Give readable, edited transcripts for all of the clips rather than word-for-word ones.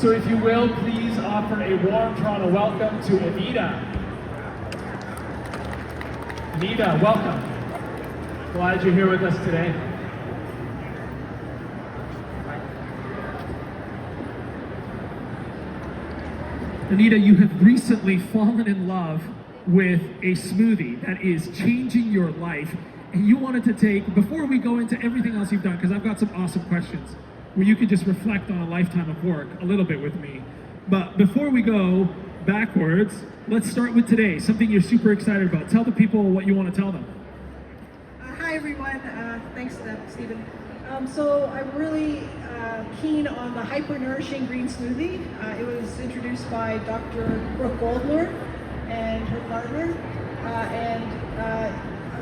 So if you will, please offer a warm Toronto welcome to Anita. Anita, welcome. Glad you're here with us today. Anita, you have recently fallen in love with a smoothie that is changing your life. And you wanted to take, before we go into everything else you've done, because I've got some awesome questions where you could just reflect on a lifetime of work a little bit with me. But before we go backwards, let's start with today, something you're super excited about. Tell the people what you want to tell them. Hi everyone, thanks Stevan. So I'm really keen on the hyper-nourishing green smoothie. It was introduced by Dr. Brooke Goldner and her partner.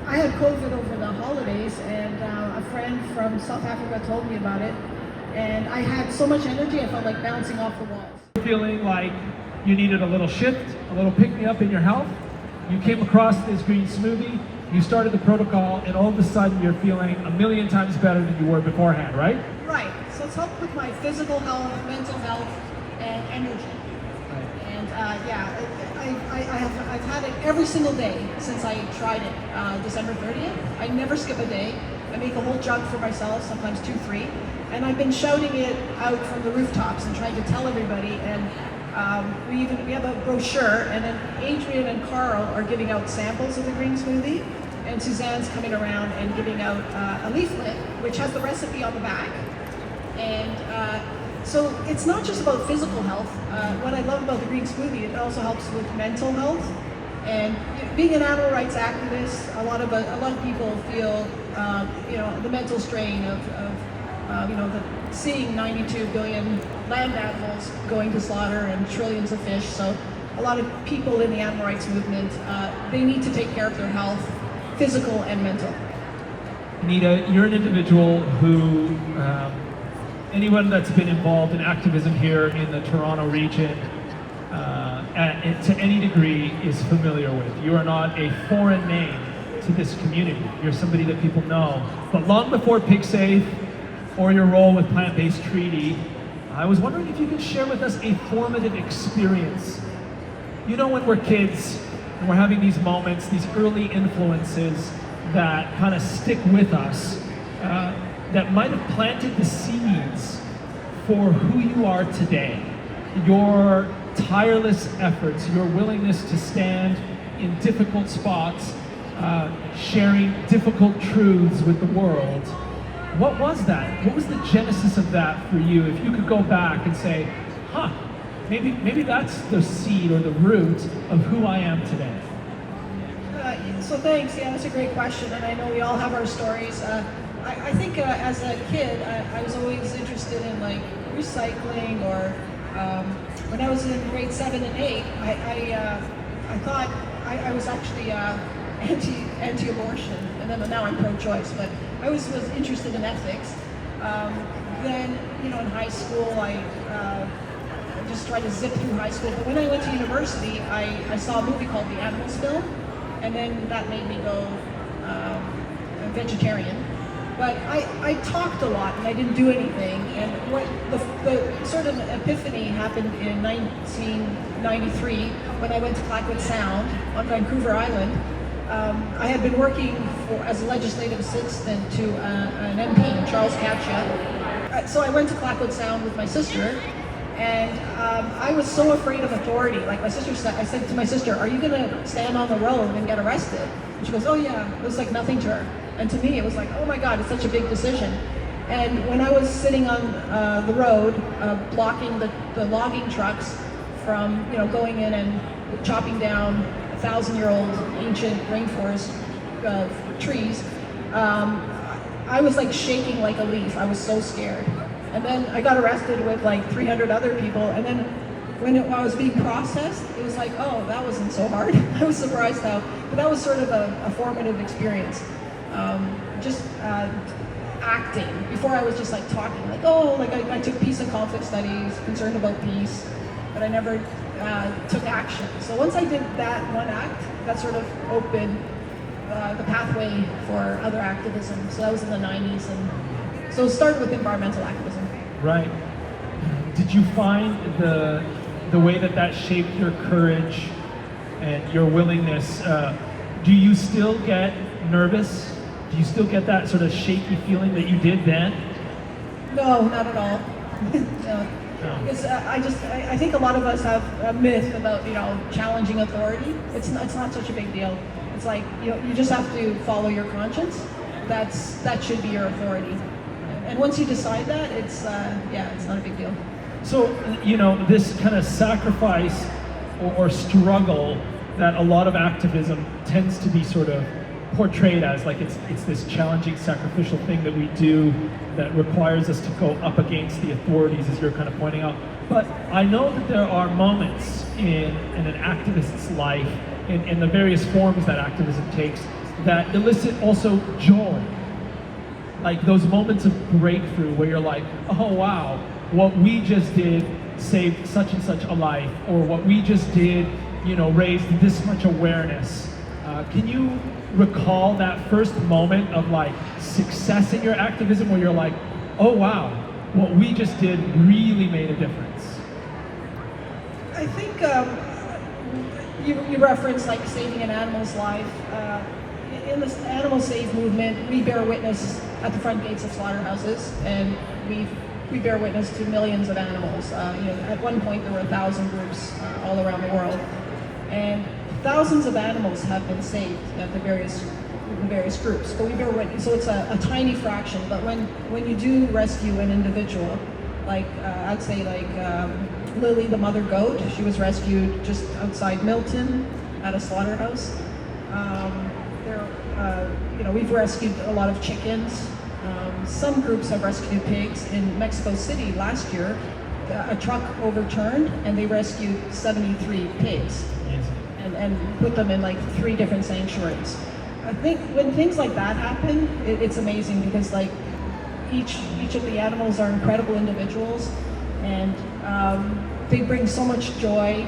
I had COVID over the holidays, and a friend from South Africa told me about it. And I had so much energy, I felt like bouncing off the walls. Feeling like you needed a little shift, a little pick-me-up in your health. You came across this green smoothie, you started the protocol, and all of a sudden you're feeling a million times better than you were beforehand, right? Right. So it's helped with my physical health, mental health, and energy. Right. And I've had it every single day since I tried it, December 30th. I never skip a day. I make a whole jug for myself, sometimes 2, 3. And I've been shouting it out from the rooftops and trying to tell everybody. And we have a brochure, and then Adrian and Carl are giving out samples of the green smoothie, and Suzanne's coming around and giving out a leaflet which has the recipe on the back. And so it's not just about physical health. What I love about the green smoothie, it also helps with mental health. And being an animal rights activist, a lot of people feel the mental strain of seeing 92 billion land animals going to slaughter and trillions of fish. So a lot of people in the animal rights movement, they need to take care of their health, physical and mental. Anita, you're an individual who anyone that's been involved in activism here in the Toronto region to any degree is familiar with. You are not a foreign name to this community. You're somebody that people know. But long before PigSafe or your role with Plant-Based Treaty, I was wondering if you could share with us a formative experience. You know, when we're kids and we're having these moments, these early influences that kind of stick with us, that might have planted the seeds for who you are today. Your tireless efforts, your willingness to stand in difficult spots, sharing difficult truths with the world. What was that? What was the genesis of that for you? If you could go back and say, maybe that's the seed or the root of who I am today. So thanks, yeah, that's a great question, and I know we all have our stories. I think as a kid, I was always interested in like recycling, or when I was in grade 7 and 8, I thought I was actually anti-abortion, and then now I'm pro-choice, but I was interested in ethics. Then, in high school, I just tried to zip through high school, but when I went to university, I saw a movie called The Animals Film, and then that made me go vegetarian. But I talked a lot and I didn't do anything. And what the sort of epiphany happened in 1993 when I went to Clayoquot Sound on Vancouver Island. I had been working as a legislative assistant to an MP, Charles Katcha. So I went to Clayoquot Sound with my sister, and I was so afraid of authority. Like my sister said, I said to my sister, "Are you gonna stand on the road and get arrested?" And she goes, "Oh yeah." It was like nothing to her. And to me, it was like, oh my God, it's such a big decision. And when I was sitting on the road, blocking the logging trucks from going in and chopping down 1,000-year-old ancient rainforest trees, I was like shaking like a leaf. I was so scared. And then I got arrested with like 300 other people. And then when I was being processed, it was like, oh, that wasn't so hard. I was surprised how, but that was sort of a formative experience. Just acting. Before I was just like talking, like, oh, like I took peace and conflict studies, concerned about peace, but I never took action. So once I did that one act, that sort of opened the pathway for other activism. So that was in the 90s, and so it started with environmental activism. Right. did you find the way that shaped your courage and your willingness? Do you still get nervous? Do you still get that sort of shaky feeling that you did then? No, not at all. No. Because I think a lot of us have a myth about challenging authority. It's not such a big deal. It's like you just have to follow your conscience. That should be your authority. And once you decide that, it's not a big deal. So this kind of sacrifice or struggle that a lot of activism tends to be sort of portrayed as, like it's this challenging, sacrificial thing that we do that requires us to go up against the authorities, as you're kind of pointing out. But I know that there are moments in an activist's life, in the various forms that activism takes, that elicit also joy. Like those moments of breakthrough where you're like, oh wow, what we just did saved such and such a life, or what we just did, raised this much awareness. Can you recall that first moment of like success in your activism where you're like, oh wow, what we just did really made a difference? I think you referenced like saving an animal's life. In the animal save movement, we bear witness at the front gates of slaughterhouses, and we bear witness to millions of animals. At one point there were 1,000 groups all around the world, and thousands of animals have been saved at the various groups. But we bear witness, so it's a tiny fraction. But when you do rescue an individual, like I'd say like Lily the mother goat, she was rescued just outside Milton at a slaughterhouse. We've rescued a lot of chickens. Some groups have rescued pigs. In Mexico City last year, a truck overturned and they rescued 73 pigs and put them in like 3 different sanctuaries. I think when things like that happen, it's amazing because like each of the animals are incredible individuals, and they bring so much joy.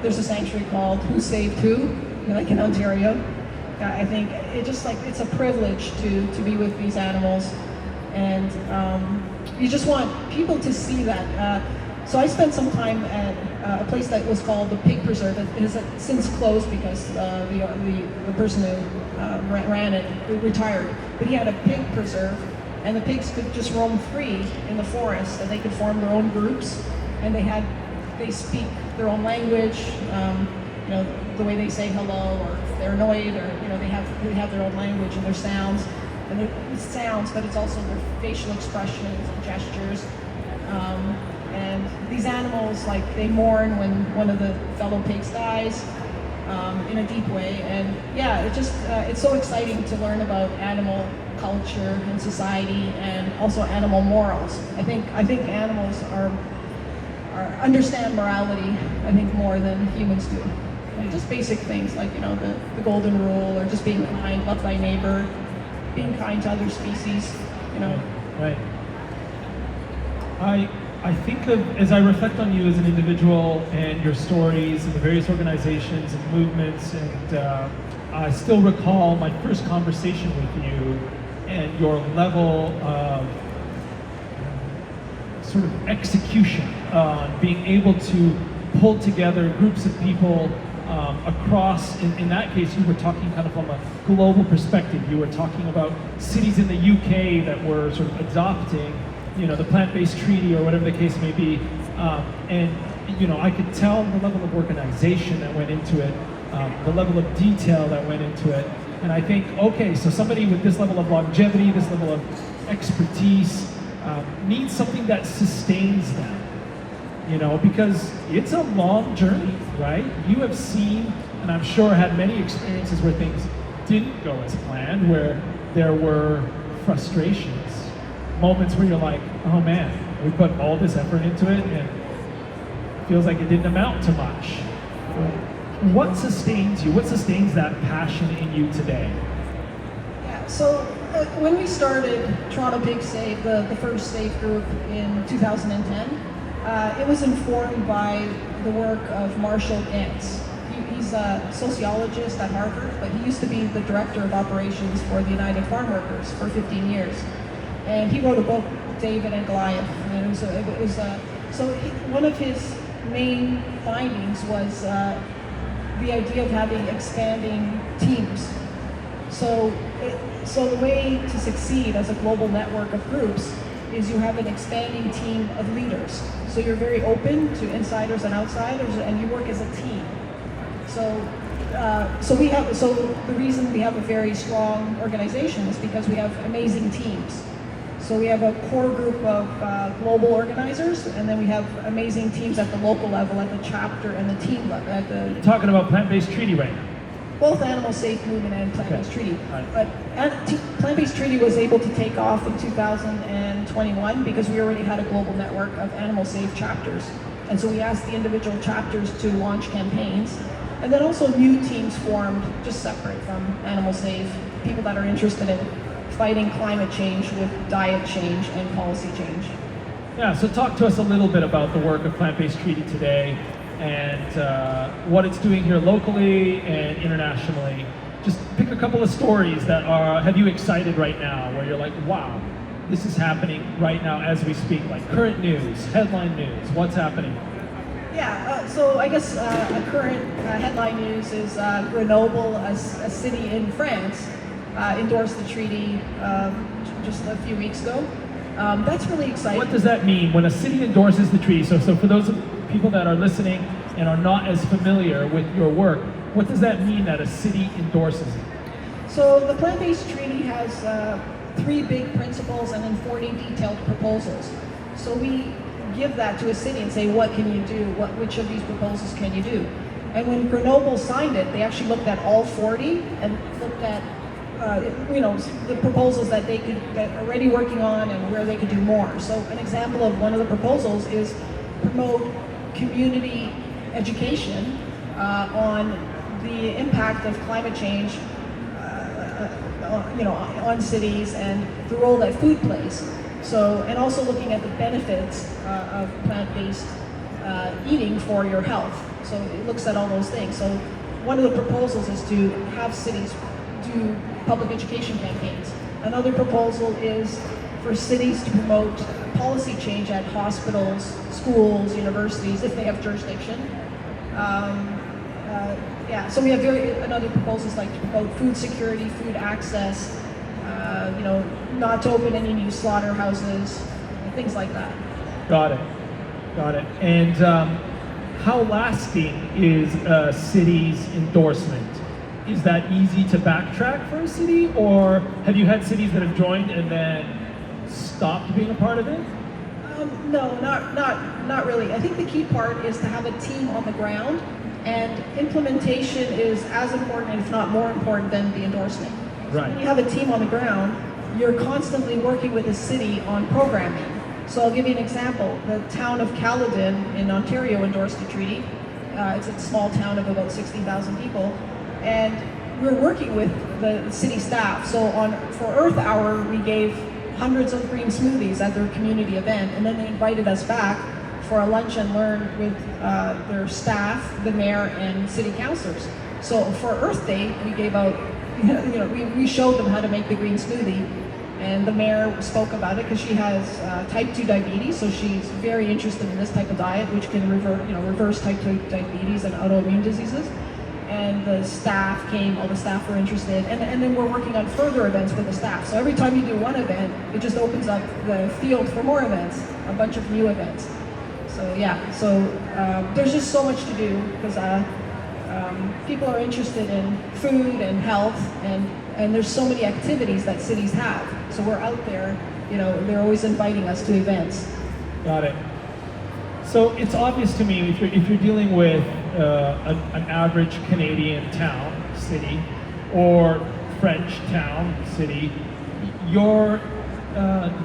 There's a sanctuary called Who Saved Who, like in Ontario. I think it's a privilege to be with these animals, and you just want people to see that. So I spent some time at a place that was called the Pig Preserve. It has since closed because the person who ran it retired. But he had a pig preserve, and the pigs could just roam free in the forest, and they could form their own groups, and they speak their own language. The way they say hello, or if they're annoyed, or they have their own language and their sounds, it's sounds, but it's also their facial expressions and gestures. And these animals, like, they mourn when one of the fellow pigs dies in a deep way. And yeah, it's so exciting to learn about animal culture and society, and also animal morals. I think animals understand morality, I think, more than humans do. And just basic things like the golden rule, or just being kind, love thy neighbor, being kind to other species. Right. I think of, as I reflect on you as an individual and your stories and the various organizations and movements, and I still recall my first conversation with you and your level of sort of execution on being able to pull together groups of people across, in that case, you were talking kind of from a global perspective. You were talking about cities in the UK that were sort of adopting, the plant-based treaty, or whatever the case may be. And I could tell the level of organization that went into it, the level of detail that went into it. And I think, okay, so somebody with this level of longevity, this level of expertise, needs something that sustains them. Because it's a long journey, right? You have seen, and I'm sure had many experiences where things didn't go as planned, where there were frustrations, moments where you're like, oh man, we put all this effort into it and it feels like it didn't amount to much. What sustains you? What sustains that passion in you today? Yeah, so when we started Toronto Pig Save, the first save group in 2010, it was informed by the work of Marshall Gantz. He's a sociologist at Harvard, but he used to be the director of operations for the United Farm Workers for 15 years. And he wrote a book David and Goliath. And one of his main findings was the idea of having expanding teams. So the way to succeed as a global network of groups is you have an expanding team of leaders. So you're very open to insiders and outsiders, and you work as a team. So the reason we have a very strong organization is because we have amazing teams. So we have a core group of global organizers, and then we have amazing teams at the local level, at the chapter and the team level. You're talking about plant-based treaty right now. Both Animal Safe Movement and Plant-Based Treaty. Right. But Plant-Based Treaty was able to take off in 2021 because we already had a global network of Animal Safe chapters. And so we asked the individual chapters to launch campaigns. And then also new teams formed, just separate from Animal Safe, people that are interested in fighting climate change with diet change and policy change. Yeah, so talk to us a little bit about the work of Plant-Based Treaty today and what it's doing here locally and internationally. Just pick a couple of stories that have you excited right now, where you're like, wow, this is happening right now as we speak, like current news, headline news, what's happening? Yeah, so I guess a current headline news is Grenoble, a city in France, endorsed the treaty just a few weeks ago. That's really exciting. What does that mean when a city endorses the treaty? So for those people that are listening and are not as familiar with your work, what does that mean that a city endorses it? So the Plant-Based Treaty has 3 big principles and then 40 detailed proposals. So we give that to a city and say, what can you do? Which of these proposals can you do? And when Grenoble signed it, they actually looked at all 40 and looked at the proposals that are already working on and where they could do more. So an example of one of the proposals is promote community education on the impact of climate change on cities and the role that food plays. So, and also looking at the benefits of plant-based eating for your health. So it looks at all those things. So one of the proposals is to have cities do public education campaigns. Another proposal is for cities to promote policy change at hospitals, schools, universities, if they have jurisdiction. So we have another proposals like to promote food security, food access, not to open any new slaughterhouses, things like that. Got it. And how lasting is a city's endorsement? Is that easy to backtrack for a city, or have you had cities that have joined and then stopped being a part of it? No, not really. I think the key part is to have a team on the ground, and implementation is as important, if not more important, than the endorsement. Right. When you have a team on the ground, you're constantly working with the city on programming. So I'll give you an example. The town of Caledon in Ontario endorsed the treaty. It's a small town of about 60,000 people. And we're working with the city staff. So for Earth Hour, we gave hundreds of green smoothies at their community event, and then they invited us back for a lunch and learn with their staff, the mayor, and city councilors. So for Earth Day, we gave out, we showed them how to make the green smoothie, and the mayor spoke about it because she has type 2 diabetes, so she's very interested in this type of diet, which can reverse type 2 diabetes and autoimmune diseases. And the staff came, all the staff were interested, and then we're working on further events with the staff. So every time you do one event, it just opens up the field for more events, a bunch of new events. So there's just so much to do because people are interested in food and health, and there's so many activities that cities have. So we're out there, they're always inviting us to events. Got it. So it's obvious to me if you're dealing with an average Canadian town, city, or French town, city, you're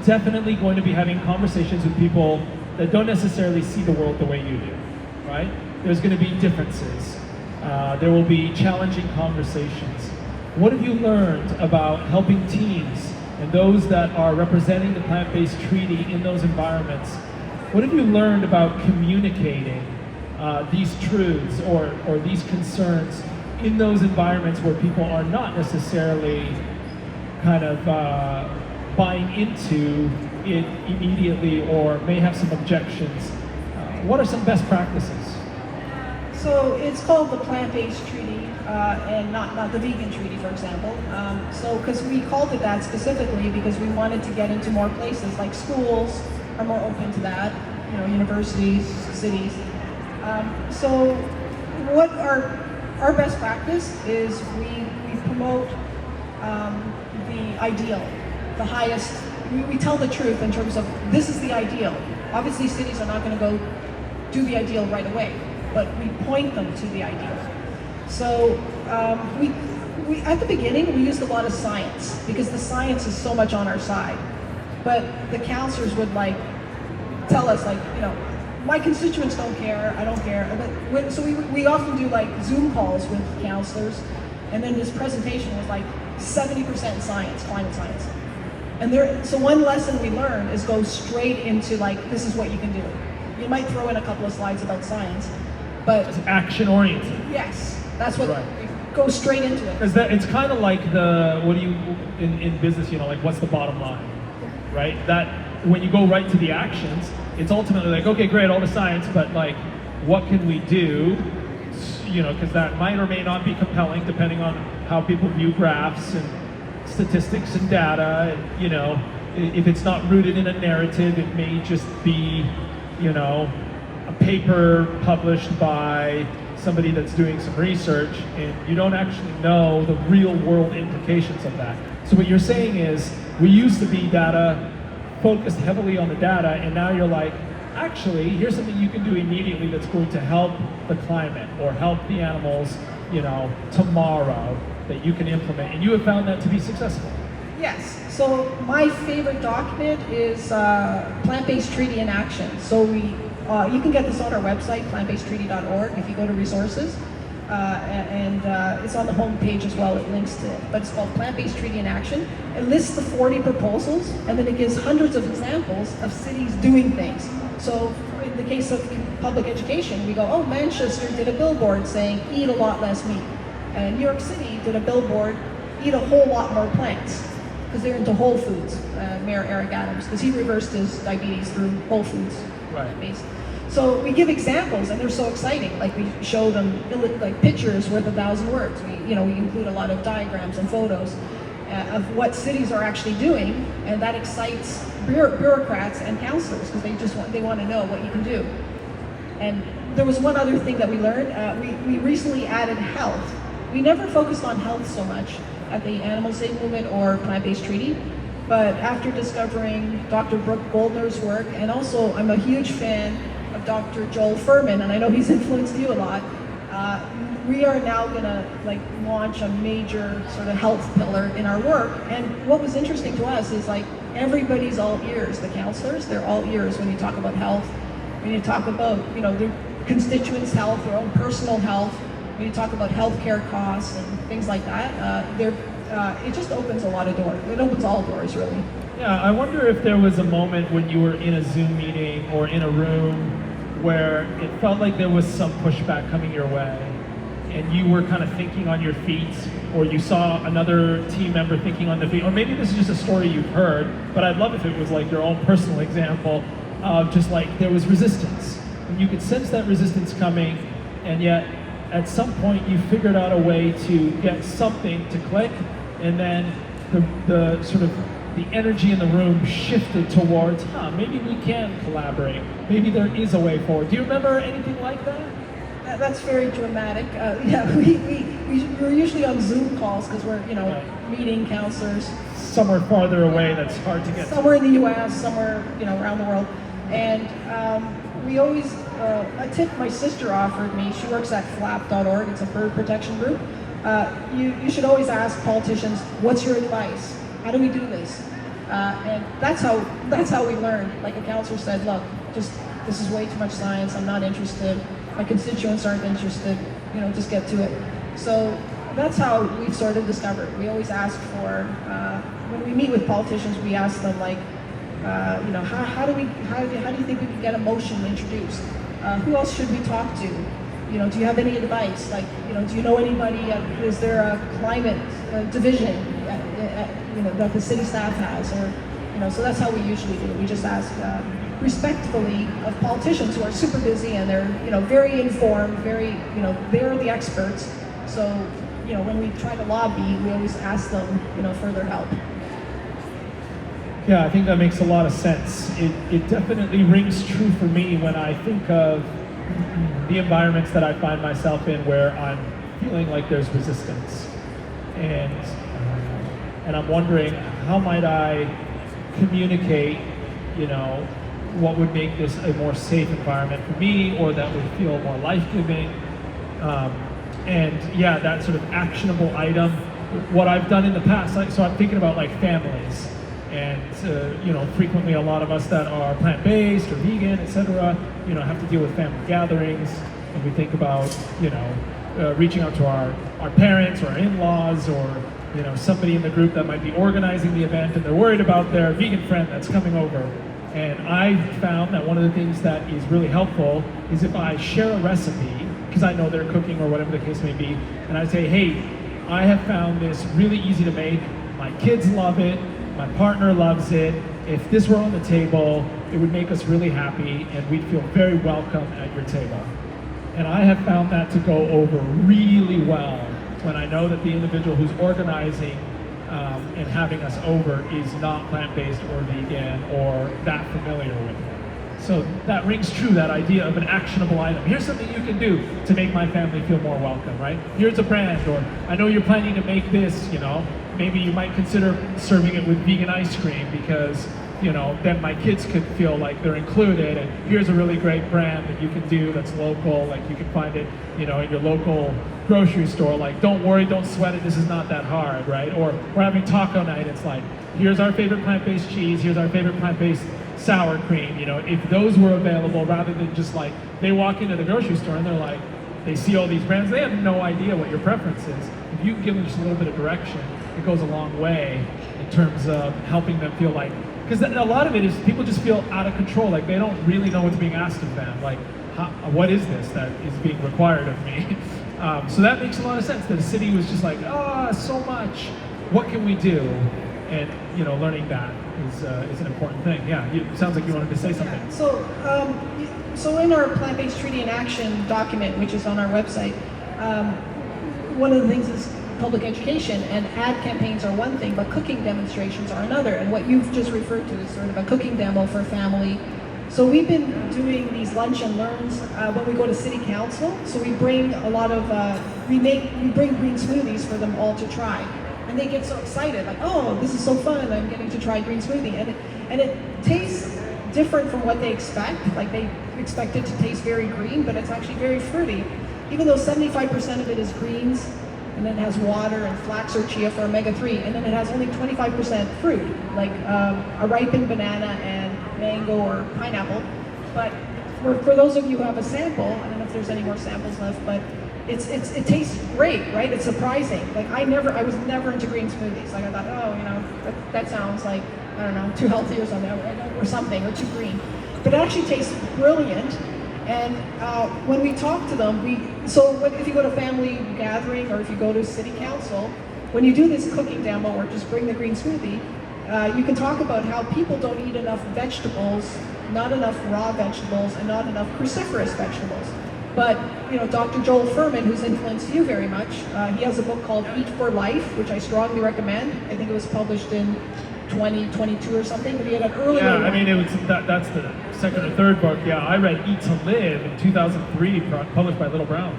definitely going to be having conversations with people that don't necessarily see the world the way you do, right? There's going to be differences. There will be challenging conversations. What have you learned about helping teams and those that are representing the plant-based treaty in those environments? What have you learned about communicating these truths or these concerns in those environments where people are not necessarily kind of buying into it immediately or may have some objections, what are some best practices? So it's called the plant-based treaty, and not the vegan treaty, for example. Because we called it that specifically because we wanted to get into more places, like schools are more open to that, universities, cities. So what our best practice is we promote the ideal, the highest. We tell the truth in terms of this is the ideal. Obviously, cities are not going to go do the ideal right away, but we point them to the ideal. So we at the beginning we used a lot of science because the science is so much on our side. But the counselors would tell us my constituents don't care, I don't care. So we often do Zoom calls with counselors, and then this presentation was 70% science, climate science. And so one lesson we learn is go straight into this is what you can do. You might throw in a couple of slides about science, but it's action oriented. Yes, that's what right. Go straight into it. Because it's kind of like in business, what's the bottom line, right? That when you go right to the actions, it's ultimately okay, great, all the science, but what can we do? Because that might or may not be compelling depending on how people view graphs and statistics and data. And, if it's not rooted in a narrative, it may just be, a paper published by somebody that's doing some research, and you don't actually know the real world implications of that. So what you're saying is, we used to be data, focused heavily on the data, and now you're actually, here's something you can do immediately that's going to help the climate or help the animals, tomorrow, that you can implement, and you have found that to be successful. Yes. So my favorite document is Plant-Based Treaty in Action. So you can get this on our website, plantbasedtreaty.org, if you go to resources, and it's on the home page as well. It links to it, but it's called Plant-Based Treaty in Action. It lists the 40 proposals, and then it gives hundreds of examples of cities doing things. So in the case of public education, we go, Manchester did a billboard saying eat a lot less meat. And New York City did a billboard, eat a whole lot more plants, because they're into whole foods, Mayor Eric Adams, because he reversed his diabetes through whole foods. Right. So we give examples, and they're so exciting. We show them pictures worth 1,000 words. We include a lot of diagrams and photos of what cities are actually doing, and that excites bureaucrats and counselors because they want to know what you can do. And there was one other thing that we learned. We recently added health. We never focused on health so much at the Animal Safe Movement or Plant-Based Treaty, but after discovering Dr. Brooke Goldner's work, and also I'm a huge fan of Dr. Joel Furman, and I know he's influenced you a lot, we are now going to launch a major sort of health pillar in our work. And what was interesting to us is everybody's all ears. The counselors, they're all ears when you talk about health, when you talk about their constituents' health, their own personal health. When you talk about healthcare costs and things like that, it just opens a lot of doors. It opens all doors, really. Yeah, I wonder if there was a moment when you were in a Zoom meeting or in a room where it felt like there was some pushback coming your way, and you were kind of thinking on your feet, or you saw another team member thinking on their feet, or maybe this is just a story you've heard, but I'd love if it was your own personal example of just there was resistance, and you could sense that resistance coming, and yet at some point you figured out a way to get something to click, and then the sort of the energy in the room shifted towards, maybe we can collaborate. Maybe there is a way forward. Do you remember anything like that? That's very dramatic. We're usually on Zoom calls because we're, meeting counselors. Somewhere farther away that's hard to get somewhere in the U.S., somewhere, around the world. And we always, a tip my sister offered me, she works at flap.org, it's a bird protection group. You should always ask politicians, what's your advice? How do we do this? And that's how we learn. Like a counselor said, look, this is way too much science, I'm not interested, my constituents aren't interested, just get to it. So that's how we've sort of discovered. We always ask for, when we meet with politicians, we ask them how do you think we can get a motion introduced? Who else should we talk to? Do you have any advice? Do you know anybody? Is there a climate division that the city staff has? Or, so that's how we usually do it. We just ask respectfully of politicians who are super busy and they're, very informed, very, they're the experts. So, when we try to lobby, we always ask them, further help. Yeah, I think that makes a lot of sense. It definitely rings true for me when I think of the environments that I find myself in where I'm feeling like there's resistance. And I'm wondering, how might I communicate, what would make this a more safe environment for me, or that would feel more life-giving. And yeah, that sort of actionable item, what I've done in the past, so I'm thinking about like families. And frequently a lot of us that are plant-based or vegan, etc., have to deal with family gatherings, and we think about, reaching out to our parents or our in-laws, or somebody in the group that might be organizing the event, and they're worried about their vegan friend that's coming over. And I found that one of the things that is really helpful is if I share a recipe, because I know they're cooking or whatever the case may be, and I say, hey, I have found this really easy to make, my kids love it, my partner loves it. If this were on the table, it would make us really happy and we'd feel very welcome at your table. And I have found that to go over really well when I know that the individual who's organizing and having us over is not plant-based or vegan or that familiar with it. So that rings true, that idea of an actionable item. Here's something you can do to make my family feel more welcome, right? Here's a brand, or I know you're planning to make this, maybe you might consider serving it with vegan ice cream because, then my kids could feel like they're included, and here's a really great brand that you can do that's local, like you can find it, in your local grocery store, like don't worry, don't sweat it, this is not that hard, right? Or we're having taco night, it's like, here's our favorite plant-based cheese, here's our favorite plant-based sour cream, if those were available rather than just like, they walk into the grocery store and they're like, they see all these brands, they have no idea what your preference is. If you can give them just a little bit of direction, it goes a long way in terms of helping them feel like, because a lot of it is people just feel out of control, like they don't really know what's being asked of them, like what is this that is being required of me? So that makes a lot of sense, that the city was just like, so much, what can we do? And learning that is an important thing. Yeah, it sounds like you wanted to say something. Yeah, so in our plant-based treaty in action document, which is on our website, one of the things is public education, and ad campaigns are one thing, but cooking demonstrations are another. And what you've just referred to is sort of a cooking demo for family. So we've been doing these lunch and learns when we go to city council. So we bring a lot of, we bring green smoothies for them all to try. And they get so excited, like, oh, this is so fun, I'm getting to try green smoothie. And it tastes different from what they expect. Like they expect it to taste very green, but it's actually very fruity. Even though 75% of it is greens, and then it has water and flax or chia for omega-3, and then it has only 25% fruit, like a ripened banana and mango or pineapple. But for those of you who have a sample, I don't know if there's any more samples left, but it tastes great, right? It's surprising. Like I was never into green smoothies. Like I thought, that sounds like, I don't know, too healthy or something, or too green. But it actually tastes brilliant. And when we talk to them, if you go to family gathering or if you go to city council, when you do this cooking demo or just bring the green smoothie, you can talk about how people don't eat enough vegetables, not enough raw vegetables, and not enough cruciferous vegetables. But Dr. Joel Furman, who's influenced you very much, he has a book called Eat for Life, which I strongly recommend. I think it was published in 2022 or something, but he had an earlier one. I mean, that's the second or third book. Yeah, I read Eat to Live in 2003, published by Little Brown.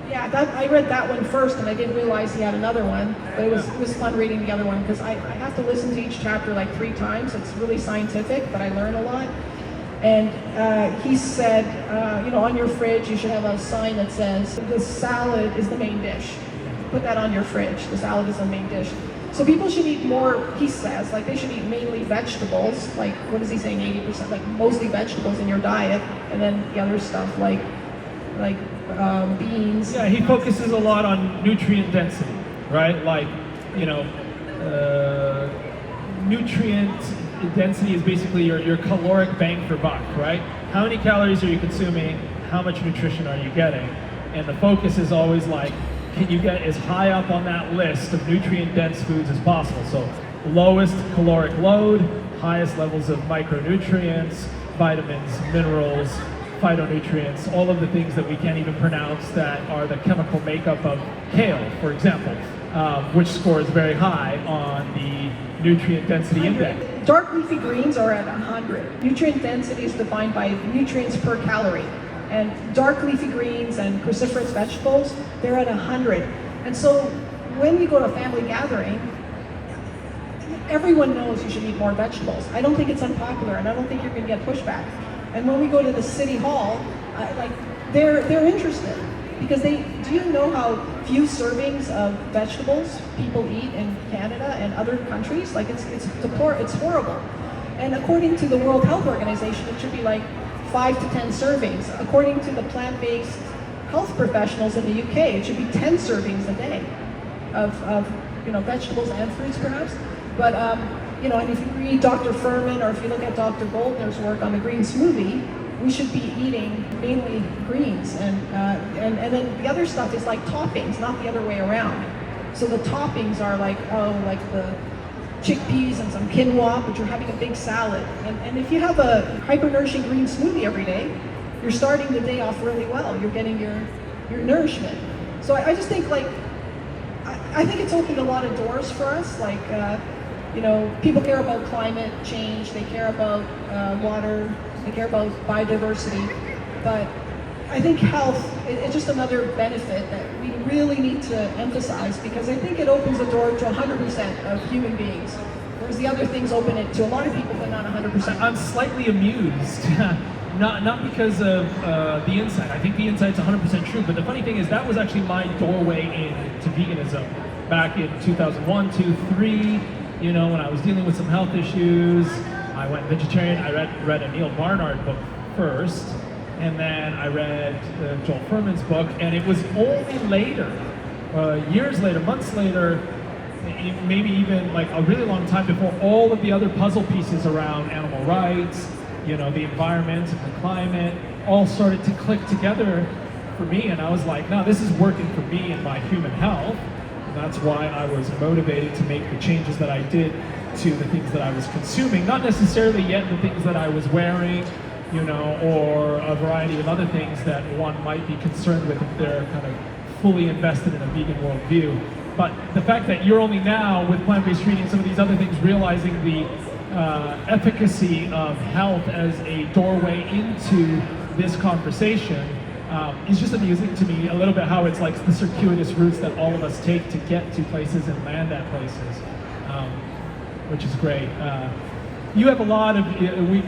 Yeah, I read that one first, and I didn't realize he had another one. But it was fun reading the other one because I have to listen to each chapter like 3 times. It's really scientific, but I learn a lot. And he said, on your fridge you should have a sign that says the salad is the main dish. Put that on your fridge. The salad is the main dish. So people should eat more, he says, like they should eat mainly vegetables, like what is he saying, 80%, like mostly vegetables in your diet, and then the other stuff like beans. Yeah, he focuses a lot on nutrient density, right? Like, nutrient density is basically your caloric bang for buck, right? How many calories are you consuming? How much nutrition are you getting? And the focus is always like, can you get as high up on that list of nutrient-dense foods as possible? So lowest caloric load, highest levels of micronutrients, vitamins, minerals, phytonutrients, all of the things that we can't even pronounce that are the chemical makeup of kale, for example, which scores very high on the nutrient density index. Dark leafy greens are at 100. Nutrient density is defined by nutrients per calorie. And dark leafy greens and cruciferous vegetables, they're at 100. And so when you go to a family gathering, everyone knows you should eat more vegetables. I don't think it's unpopular, and I don't think you're going to get pushback. And when we go to the city hall, they're interested because do you know how few servings of vegetables people eat in Canada and other countries? Like it's horrible. And according to the World Health Organization, it should be like 5 to 10 servings. According to the plant-based health professionals in the UK, it should be 10 servings a day of vegetables and fruits perhaps. But and if you read Dr. Furman or if you look at Dr. Goldner's work on the green smoothie, we should be eating mainly greens, and then the other stuff is like toppings, not the other way around. So the toppings are like the chickpeas and some quinoa, but you're having a big salad. And if you have a hyper-nourishing green smoothie every day, you're starting the day off really well. You're getting your nourishment. So I just think I think it's opened a lot of doors for us. People care about climate change, they care about water, they care about biodiversity, but I think health is just another benefit that we really need to emphasize because I think it opens the door to 100% of human beings, whereas the other things open it to a lot of people, but not 100%. I'm slightly amused, not because of the insight. I think the insight's 100% true, but the funny thing is that was actually my doorway into veganism back in 2001, 2, 3. When I was dealing with some health issues, I went vegetarian. I read a Neil Barnard book first, and then I read Joel Fuhrman's book, and it was only later, years later, months later, maybe even like a really long time before all of the other puzzle pieces around animal rights, the environment and the climate, all started to click together for me, and I was like, no, this is working for me and my human health. That's why I was motivated to make the changes that I did to the things that I was consuming, not necessarily yet the things that I was wearing, or a variety of other things that one might be concerned with if they're kind of fully invested in a vegan worldview. But the fact that you're only now, with plant-based treating and some of these other things, realizing the efficacy of health as a doorway into this conversation, it's just amusing to me a little bit how it's like the circuitous routes that all of us take to get to places and land at places, which is great. You have a lot of,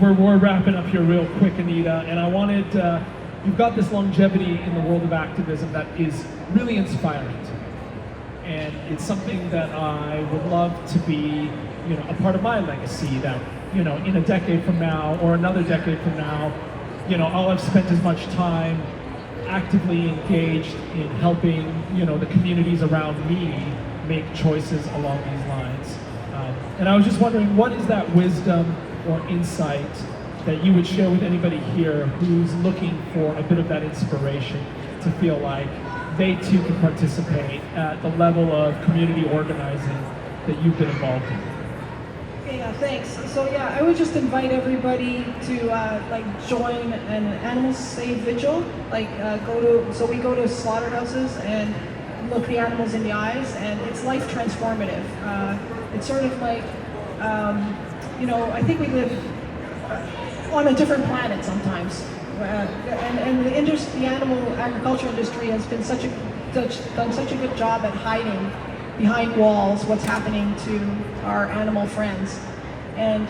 we're wrapping up here real quick, Anita, and I wanted, you've got this longevity in the world of activism that is really inspiring to me. And it's something that I would love to be, a part of my legacy that, in a decade from now or another decade from now, I'll have spent as much time actively engaged in helping, the communities around me make choices along these lines. And I was just wondering, what is that wisdom or insight that you would share with anybody here who's looking for a bit of that inspiration to feel like they too can participate at the level of community organizing that you've been involved in? Yeah, thanks. So I would just invite everybody to join an animal save vigil. We go to slaughterhouses and look the animals in the eyes, and it's life transformative. It's sort of like, I think we live on a different planet sometimes, and the animal agriculture industry has been done such a good job at hiding behind walls what's happening to our animal friends. And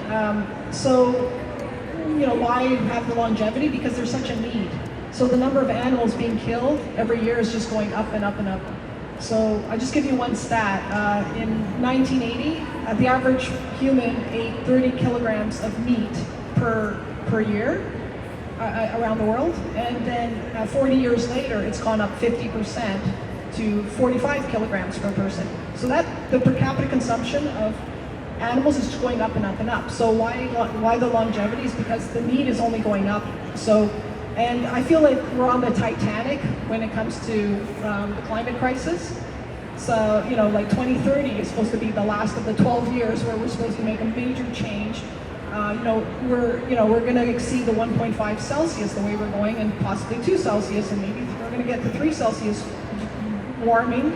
why have the longevity? Because there's such a need. So the number of animals being killed every year is just going up and up and up. So I'll just give you one stat. In 1980, the average human ate 30 kilograms of meat per year around the world. And then 40 years later, it's gone up 50% to 45 kilograms per person. So that the per capita consumption of animals is going up and up and up. So why the longevity is because the need is only going up. And I feel like we're on the Titanic when it comes to the climate crisis. So, 2030 is supposed to be the last of the 12 years where we're supposed to make a major change we're going to exceed the 1.5 Celsius the way we're going, and possibly 2 Celsius, and maybe we're going to get to 3 Celsius warming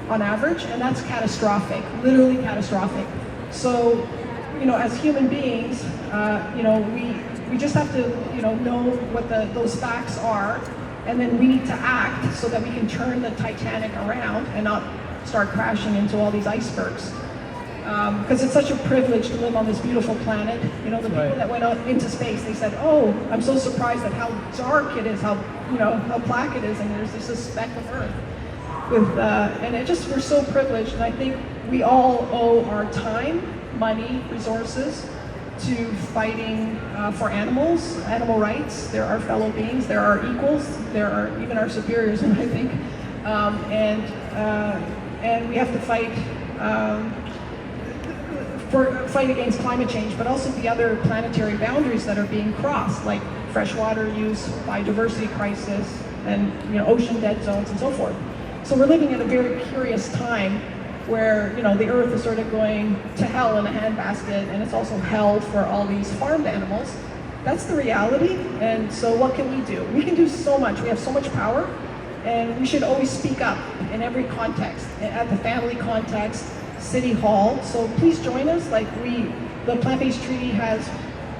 on average, and that's catastrophic, literally catastrophic. So, as human beings, we just have to, know what those facts are, and then we need to act so that we can turn the Titanic around and not start crashing into all these icebergs. Because it's such a privilege to live on this beautiful planet. The people that went out into space, they said, "Oh, I'm so surprised at how dark it is, how black it is, and there's just a speck of Earth." And we're so privileged, and I think we all owe our time, money, resources to fighting for animals, animal rights. They're our fellow beings, they're our equals, they're even our superiors, I think. And we have to fight against climate change, but also the other planetary boundaries that are being crossed, like freshwater use, biodiversity crisis, and ocean dead zones and so forth. So we're living in a very curious time where the Earth is sort of going to hell in a handbasket, and it's also hell for all these farmed animals. That's the reality. And so what can we do? We can do so much. We have so much power, and we should always speak up in every context, at the family context, City Hall. So please join us. The Plant-Based Treaty has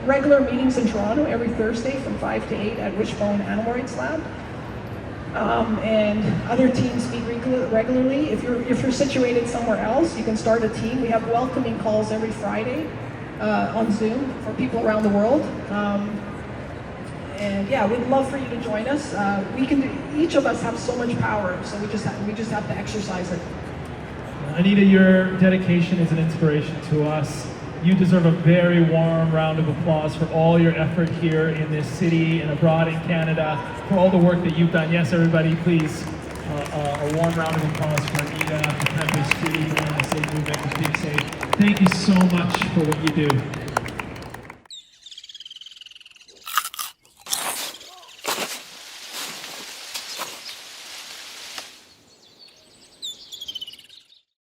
regular meetings in Toronto every Thursday from 5 to 8 at Wishbone Animal Rights Lab. And other teams meet regularly. If you're situated somewhere else, you can start a team. We have welcoming calls every Friday on Zoom for people around the world. And yeah, we'd love for you to join us. Each of us have so much power, so we just have to exercise it. Anita, your dedication is an inspiration to us. You deserve a very warm round of applause for all your effort here in this city and abroad in Canada, for all the work that you've done. Yes, everybody, please, a warm round of applause for Anita, the Plant-Based Treaty, the Safe Movement, for Being Safe. Thank you so much for what you do.